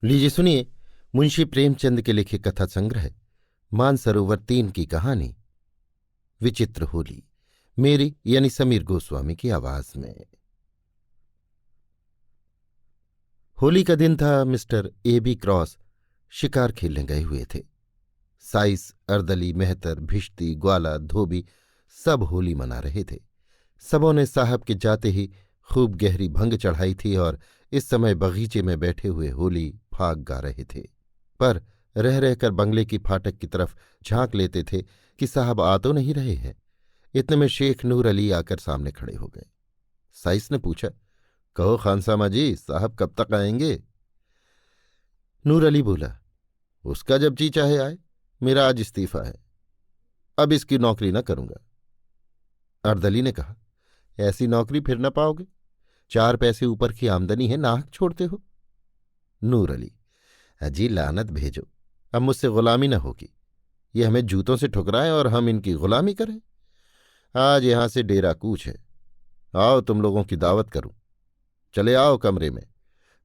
लीजिए सुनिए मुंशी प्रेमचंद के लिखे कथा संग्रह मानसरोवर 3 की कहानी विचित्र होली, मेरी यानी समीर गोस्वामी की आवाज में। होली का दिन था। Mister A.B. क्रॉस शिकार खेलने गए हुए थे। साइस, अर्दली, मेहतर, भिश्ती, ग्वाला, धोबी सब होली मना रहे थे। सबों ने साहब के जाते ही खूब गहरी भंग चढ़ाई थी और इस समय बगीचे में बैठे हुए होली फाग गा रहे थे। पर रह रहकर बंगले की फाटक की तरफ झांक लेते थे कि साहब आ तो नहीं रहे हैं। इतने में शेख नूर अली आकर सामने खड़े हो गए। साइस ने पूछा, कहो खानसामा जी, साहब कब तक आएंगे? नूर अली बोला, उसका जब जी चाहे आए, मेरा आज इस्तीफा है, अब इसकी नौकरी न करूंगा। अर्दली ने कहा, ऐसी नौकरी फिर न पाओगे, 4 पैसे ऊपर की आमदनी है, नाहक छोड़ते हो। नूर अली, अजी लानत भेजो, अब मुझसे गुलामी न होगी। ये हमें जूतों से ठुकराएं और हम इनकी गुलामी करें। आज यहां से डेरा कूच है। आओ तुम लोगों की दावत करूं। चले आओ कमरे में,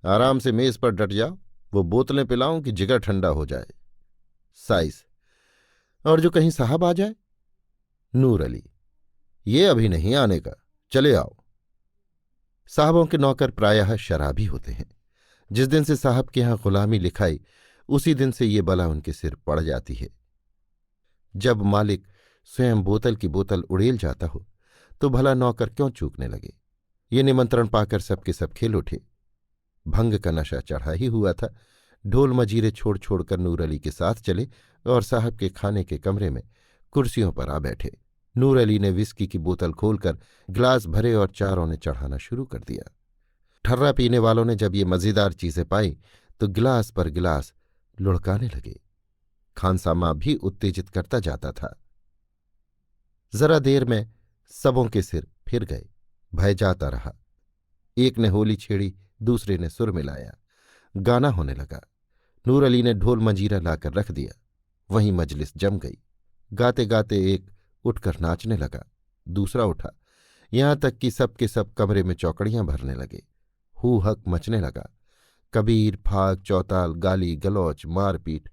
आराम से मेज पर डट जाओ, वो बोतलें पिलाऊं कि जिगर ठंडा हो जाए। साइस, और जो कहीं साहब आ जाए? नूर अली, ये अभी नहीं आने का, चले आओ। साहबों के नौकर प्रायः शराबी होते हैं। जिस दिन से साहब के यहां गुलामी लिखाई, उसी दिन से ये बला उनके सिर पड़ जाती है। जब मालिक स्वयं बोतल की बोतल उड़ेल जाता हो तो भला नौकर क्यों चूकने लगे। ये निमंत्रण पाकर सबके सब खेल उठे। भंग का नशा चढ़ा ही हुआ था। ढोल मजीरे छोड़ छोड़कर नूर अली के साथ चले और साहब के खाने के कमरे में कुर्सियों पर आ बैठे। नूर अली ने विस्की की बोतल खोलकर गिलास भरे और चारों ने चढ़ाना शुरू कर दिया। ठर्रा पीने वालों ने जब ये मज़ेदार चीजें पाई तो गिलास पर गिलास लुढ़काने लगे। खानसामा भी उत्तेजित करता जाता था। जरा देर में सबों के सिर फिर गए। भय जाता रहा। एक ने होली छेड़ी, दूसरे ने सुर मिलाया। गाना होने लगा। नूर अली ने ढोल मंजीरा लाकर रख दिया। वहीं मजलिस जम गई। गाते गाते एक उठकर नाचने लगा, दूसरा उठा, यहां तक कि सब के सब कमरे में चौकड़ियां भरने लगे। हू हक मचने लगा। कबीर, फाग, चौताल, गाली गलौच, मारपीट,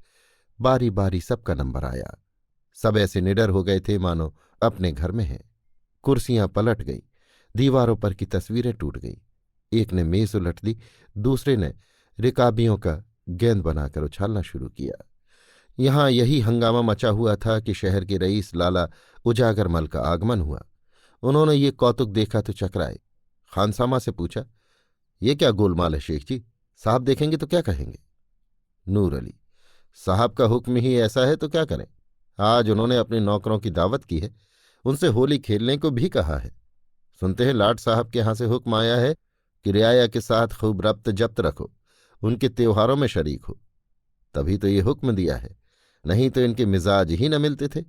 बारी बारी सबका नंबर आया। सब ऐसे निडर हो गए थे मानो अपने घर में हैं। कुर्सियां पलट गईं, दीवारों पर की तस्वीरें टूट गईं। एक ने मेज उलट दी, दूसरे ने रिकाबियों का गेंद बनाकर उछालना शुरू किया। यहां यही हंगामा मचा हुआ था कि शहर के रईस लाला उजागरमल का आगमन हुआ। उन्होंने ये कौतुक देखा तो चकराए। खानसामा से पूछा, ये क्या गोलमाल है शेख जी, साहब देखेंगे तो क्या कहेंगे? नूर अली, साहब का हुक्म ही ऐसा है तो क्या करें। आज उन्होंने अपने नौकरों की दावत की है, उनसे होली खेलने को भी कहा है। सुनते हैं लाट साहब के यहां से हुक्म आया है कि रियाया के साथ खूब रब्त जब्त रखो, उनके त्योहारों में शरीक हो। तभी तो ये हुक्म दिया है, नहीं तो इनके मिजाज ही न मिलते थे।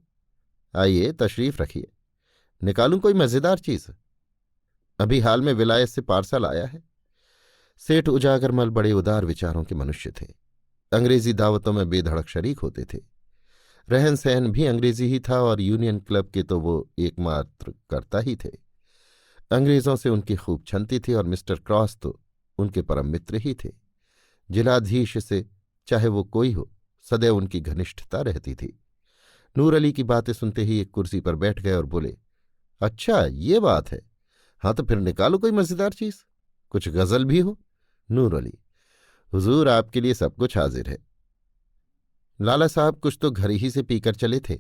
आइए तशरीफ रखिए, निकालूं कोई मजेदार चीज? अभी हाल में विलायत से पार्सल आया है। सेठ उजागरमल बड़े उदार विचारों के मनुष्य थे। अंग्रेजी दावतों में बेधड़क शरीक होते थे। रहन सहन भी अंग्रेजी ही था और यूनियन क्लब के तो वो एकमात्र कर्ता ही थे। अंग्रेजों से उनकी खूब छनती थी और मिस्टर क्रॉस तो उनके परम मित्र ही थे। जिलाधीश से चाहे वो कोई हो, सदैव उनकी घनिष्ठता रहती थी। नूर अली की बातें सुनते ही एक कुर्सी पर बैठ गए और बोले, अच्छा ये बात है, हाँ तो फिर निकालो कोई मजेदार चीज, कुछ गजल भी हो। नूर अली, हुजूर आपके लिए सब कुछ हाजिर है। लाला साहब कुछ तो घर ही से पीकर चले थे।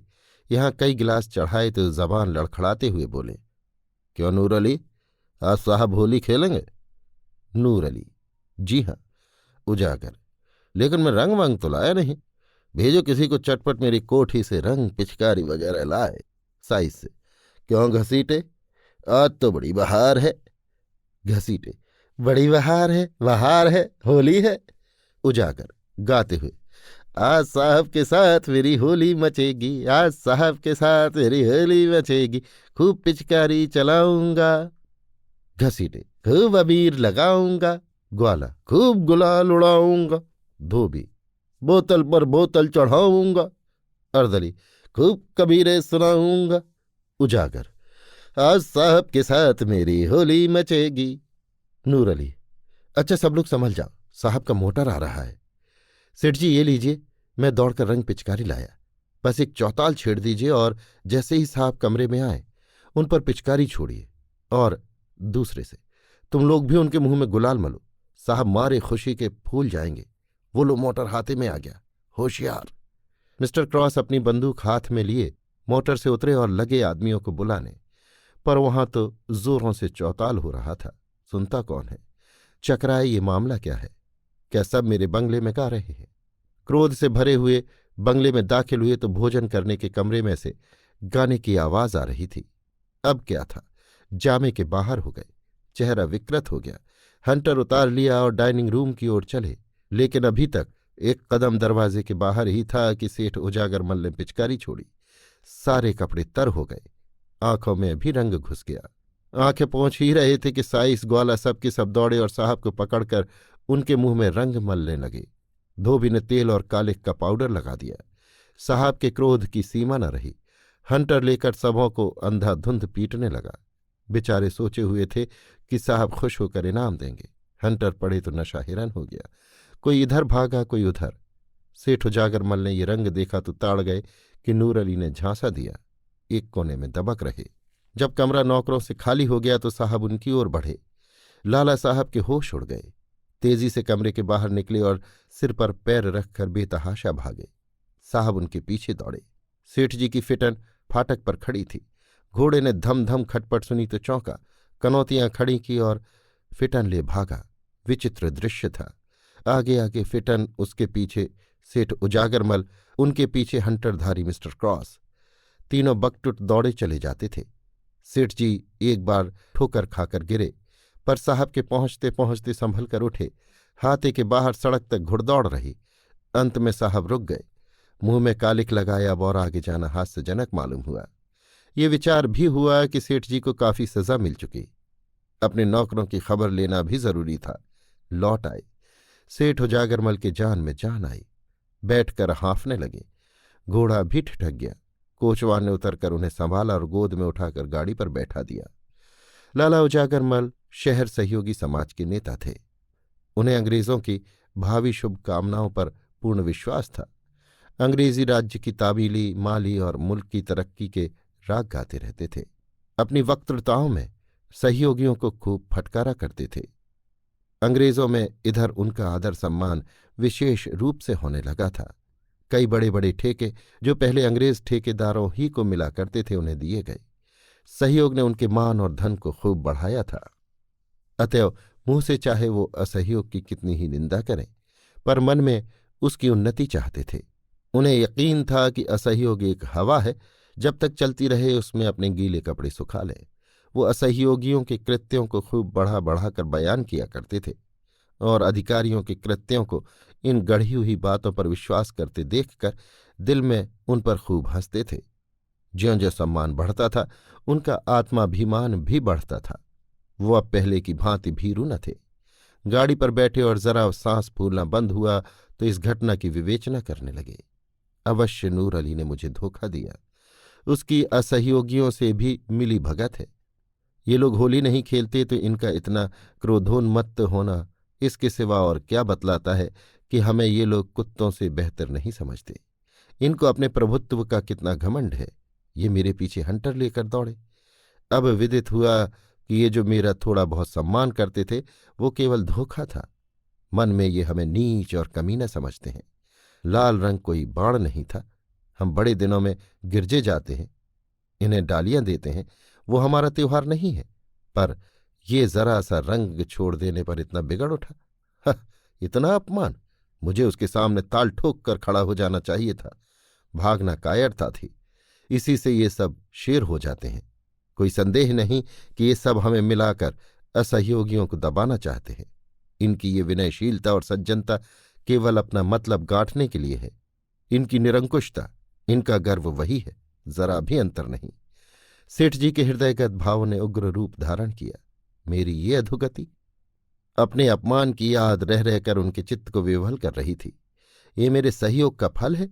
यहां कई गिलास चढ़ाए तो जबान लड़खड़ाते हुए बोले, क्यों नूर अली, आज साहब होली खेलेंगे? नूर अली, जी हाँ। उजागर, लेकिन मैं रंग वंग तो लाया नहीं, भेजो किसी को चटपट मेरी कोठी से रंग पिचकारी वगैरह लाए। साइस से, क्यों घसीटे, आज तो बड़ी बहार है। घसीटे, बड़ी बहार है, होली है। उजागर, गाते हुए, आज साहब के साथ मेरी होली मचेगी, आज साहब के साथ मेरी होली मचेगी, खूब पिचकारी चलाऊंगा। घसीटे, खूब अबीर लगाऊंगा। ग्वाला, खूब गुलाल उड़ाऊंगा। धोबी, बोतल पर बोतल चढ़ाऊंगा। अर्दली, खूब कबीरे सुनाऊंगा। उजागर, आज साहब के साथ मेरी होली मचेगी। नूर अली, अच्छा सब लोग संभल जाओ, साहब का मोटर आ रहा है। सेठ जी ये लीजिए, मैं दौड़कर रंग पिचकारी लाया। बस एक चौताल छेड़ दीजिए और जैसे ही साहब कमरे में आए उन पर पिचकारी छोड़िए। और दूसरे से, तुम लोग भी उनके मुंह में गुलाल मलो, साहब मारे खुशी के फूल जाएंगे। वो लो, मोटर हाथे में आ गया, होशियार। मिस्टर क्रॉस अपनी बंदूक हाथ में लिए मोटर से उतरे और लगे आदमियों को बुलाने, पर वहां तो जोरों से चौताल हो रहा था। सुनता कौन है? चकराए, ये मामला क्या है? क्या सब मेरे बंगले में गा रहे हैं? क्रोध से भरे हुए बंगले में दाखिल हुए तो भोजन करने के कमरे में से गाने की आवाज आ रही थी। अब क्या था, जामे के बाहर हो गए। चेहरा विकृत हो गया। हंटर उतार लिया और डाइनिंग रूम की ओर चले, लेकिन अभी तक एक कदम दरवाजे के बाहर ही था कि सेठ उजागरमल ने पिचकारी छोड़ी। सारे कपड़े तर हो गए, आंखों में भी रंग घुस गया। आंखें पहुंच ही रहे थे कि साइस ग्वाला सब के सब दौड़े और साहब को पकड़कर उनके मुंह में रंग मलने लगे। धोबी ने तेल और कालिक का पाउडर लगा दिया। साहब के क्रोध की सीमा न रही। हंटर लेकर सबों को अंधाधुंध पीटने लगा। बेचारे सोचे हुए थे कि साहब खुश होकर इनाम देंगे। हंटर पड़े तो नशा हिरन हो गया। कोई इधर भागा, कोई उधर। सेठ उजागरमल ने ये रंग देखा तो ताड़ गए कि नूर अली ने झांसा दिया। एक कोने में दबक रहे। जब कमरा नौकरों से खाली हो गया तो साहब उनकी ओर बढ़े। लाला साहब के होश उड़ गए। तेजी से कमरे के बाहर निकले और सिर पर पैर रखकर बेतहाशा भागे। साहब उनके पीछे दौड़े। सेठ जी की फिटन फाटक पर खड़ी थी। घोड़े ने धम धम खटपट सुनी तो चौंका, कनौतियां खड़ी की और फिटन ले भागा। विचित्र दृश्य था। आगे आगे फिटन, उसके पीछे सेठ उजागरमल, उनके पीछे हंटरधारी मिस्टर क्रॉस। तीनों बकटुट दौड़े चले जाते थे। सेठ जी एक बार ठोकर खाकर गिरे, पर साहब के पहुंचते पहुंचते संभल कर उठे। हाथे के बाहर सड़क तक घुड़दौड़ रही। अंत में साहब रुक गए। मुंह में कालिक लगाया, अब और आगे जाना हास्यजनक मालूम हुआ। ये विचार भी हुआ कि सेठ जी को काफी सजा मिल चुकी। अपने नौकरों की खबर लेना भी जरूरी था। लौट आए। सेठ उजागरमल के जान में जान आई। बैठकर हाँफने लगे। घोड़ा भी ठिठक गया। कोचवान ने उतरकर उन्हें संभाला और गोद में उठाकर गाड़ी पर बैठा दिया। लाला उजागरमल शहर सहयोगी समाज के नेता थे। उन्हें अंग्रेजों की भावी शुभकामनाओं पर पूर्ण विश्वास था। अंग्रेजी राज्य की तामीली, माली और मुल्क की तरक्की के राग गाते रहते थे। अपनी वक्तृताओं में सहयोगियों को खूब फटकारा करते थे। अंग्रेजों में इधर उनका आदर सम्मान विशेष रूप से होने लगा था। कई बड़े बड़े ठेके जो पहले अंग्रेज ठेकेदारों ही को मिला करते थे, उन्हें दिए गए। सहयोग ने उनके मान और धन को खूब बढ़ाया था। अतएव मुंह से चाहे वो असहयोग की कितनी ही निंदा करें, पर मन में उसकी उन्नति चाहते थे। उन्हें यकीन था कि असहयोग एक हवा है, जब तक चलती रहे उसमें अपने गीले कपड़े सुखा लें। वो असहयोगियों के कृत्यों को खूब बढ़ा बढ़ाकर बयान किया करते थे और अधिकारियों के कृत्यों को इन गढ़ी हुई बातों पर विश्वास करते देखकर दिल में उन पर खूब हंसते थे। ज्यों-ज्यों सम्मान बढ़ता था, उनका आत्माभिमान भी बढ़ता था। वो अब पहले की भांति भीरू न थे। गाड़ी पर बैठे और जरा सांस फूलना बंद हुआ तो इस घटना की विवेचना करने लगे। अवश्य नूर अली ने मुझे धोखा दिया। उसकी असहयोगियों से भी मिली भगत है। ये लोग होली नहीं खेलते तो इनका इतना क्रोधोन्मत्त होना इसके सिवा और क्या बतलाता है कि हमें ये लोग कुत्तों से बेहतर नहीं समझते। इनको अपने प्रभुत्व का कितना घमंड है। ये मेरे पीछे हंटर लेकर दौड़े। अब विदित हुआ कि ये जो मेरा थोड़ा बहुत सम्मान करते थे वो केवल धोखा था। मन में ये हमें नीच और कमीना समझते हैं। लाल रंग कोई बाण नहीं था। हम बड़े दिनों में गिरजे जाते हैं, इन्हें डालियां देते हैं, वो हमारा त्योहार नहीं है। पर ये जरा सा रंग छोड़ देने पर इतना बिगड़ उठा। इतना अपमान! मुझे उसके सामने ताल ठोक कर खड़ा हो जाना चाहिए था। भागना कायरता थी। इसी से ये सब शेर हो जाते हैं। कोई संदेह नहीं कि ये सब हमें मिलाकर असहयोगियों को दबाना चाहते हैं। इनकी ये विनयशीलता और सज्जनता केवल अपना मतलब गांठने के लिए है। इनकी निरंकुशता, इनका गर्व वही है, जरा भी अंतर नहीं। सेठ जी के हृदयगत भाव ने उग्र रूप धारण किया। मेरी ये अधोगति अपने अपमान की याद रह रहकर उनके चित्त को विह्वल कर रही थी। ये मेरे सहयोग का फल है।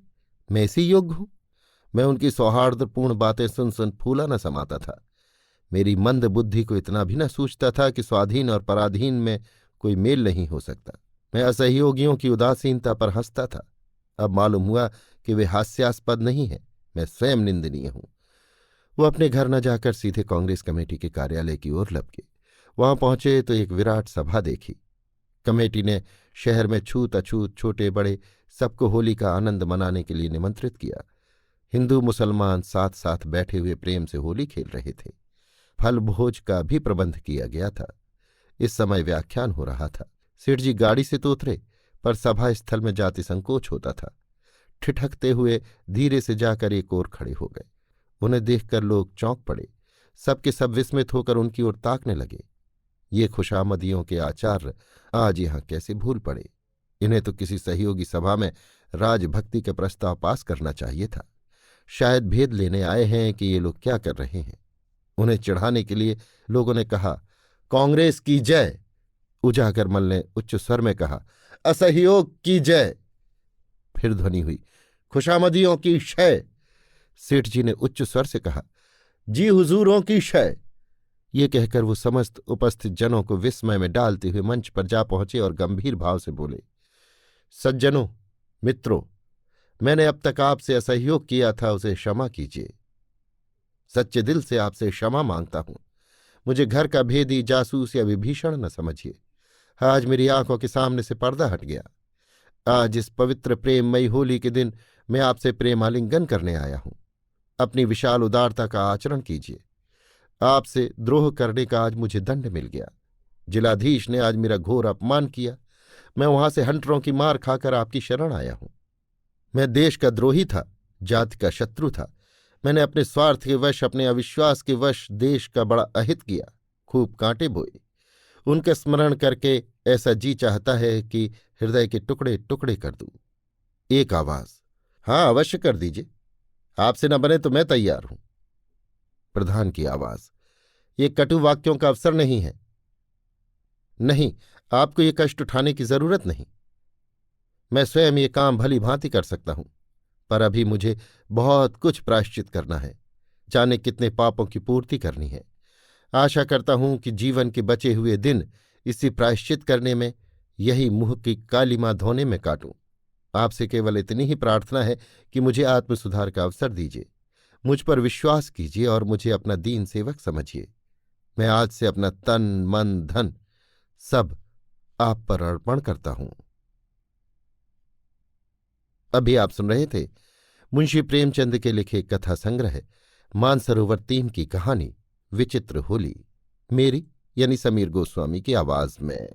मैं इसी योग्य हूं। मैं उनकी सौहार्दपूर्ण बातें सुन सुन फूला न समाता था। मेरी मंद बुद्धि को इतना भी न सूझता था कि स्वाधीन और पराधीन में कोई मेल नहीं हो सकता। मैं असहयोगियों की उदासीनता पर हंसता था। अब मालूम हुआ कि वे हास्यास्पद नहीं है, मैं स्वयं निंदनीय हूं। वो अपने घर न जाकर सीधे कांग्रेस कमेटी के कार्यालय की ओर लपके। वहां पहुंचे तो एक विराट सभा देखी। कमेटी ने शहर में छूत अछूत छोटे बड़े सबको होली का आनंद मनाने के लिए निमंत्रित किया। हिंदू मुसलमान साथ साथ बैठे हुए प्रेम से होली खेल रहे थे। फल भोज का भी प्रबंध किया गया था। इस समय व्याख्यान हो रहा था। सेठ जी गाड़ी से तो उतरे, पर सभा स्थल में जाति संकोच होता था। ठिठकते हुए धीरे से जाकर एक ओर खड़े हो गए। उन्हें देखकर लोग चौंक पड़े। सबके सब विस्मित होकर उनकी ओर ताकने लगे। ये खुशामदियों के आचार्य आज यहां कैसे भूल पड़े? इन्हें तो किसी सहयोगी सभा में राजभक्ति का प्रस्ताव पास करना चाहिए था। शायद भेद लेने आए हैं कि ये लोग क्या कर रहे हैं। उन्हें चिढ़ाने के लिए लोगों ने कहा, कांग्रेस की जय। उजागरमल ने उच्च स्वर में कहा, असहयोग की जय। फिर ध्वनि हुई, खुशामदियों की शय। सेठ जी ने उच्च स्वर से कहा, जी हुजूरों की शय। ये कहकर वो समस्त उपस्थित जनों को विस्मय में डालते हुए मंच पर जा पहुंचे और गंभीर भाव से बोले, सज्जनों, मित्रों, मैंने अब तक आपसे असहयोग किया था, उसे क्षमा कीजिए। सच्चे दिल से आपसे क्षमा मांगता हूं। मुझे घर का भेदी, जासूस या विभीषण न समझिए। आज मेरी आंखों के सामने से पर्दा हट गया। आज इस पवित्र प्रेममयी होली के दिन मैं आपसे प्रेमालिंगन करने आया हूं। अपनी विशाल उदारता का आचरण कीजिए। आपसे द्रोह करने का आज मुझे दंड मिल गया। जिलाधीश ने आज मेरा घोर अपमान किया। मैं वहां से हंटरों की मार खाकर आपकी शरण आया हूं। मैं देश का द्रोही था, जाति का शत्रु था। मैंने अपने स्वार्थ के वश, अपने अविश्वास के वश देश का बड़ा अहित किया, खूब कांटे बोए। उनके स्मरण करके ऐसा जी चाहता है कि हृदय के टुकड़े टुकड़े कर दूं। एक आवाज, हाँ अवश्य कर दीजिए, आपसे न बने तो मैं तैयार हूं। प्रधान की आवाज, ये कटु वाक्यों का अवसर नहीं है। नहीं, आपको ये कष्ट उठाने की जरूरत नहीं। मैं स्वयं ये काम भली भांति कर सकता हूं, पर अभी मुझे बहुत कुछ प्रायश्चित करना है। जाने कितने पापों की पूर्ति करनी है। आशा करता हूं कि जीवन के बचे हुए दिन इसी प्रायश्चित करने में, यही मुंह की कालिमा धोने में काटूं। आपसे केवल इतनी ही प्रार्थना है कि मुझे आत्मसुधार का अवसर दीजिए। मुझ पर विश्वास कीजिए और मुझे अपना दीन सेवक समझिए। मैं आज से अपना तन मन धन सब आप पर अर्पण करता हूं। अभी आप सुन रहे थे मुंशी प्रेमचंद के लिखे कथा संग्रह मानसरोवर 3 की कहानी विचित्र होली, मेरी यानी समीर गोस्वामी की आवाज में।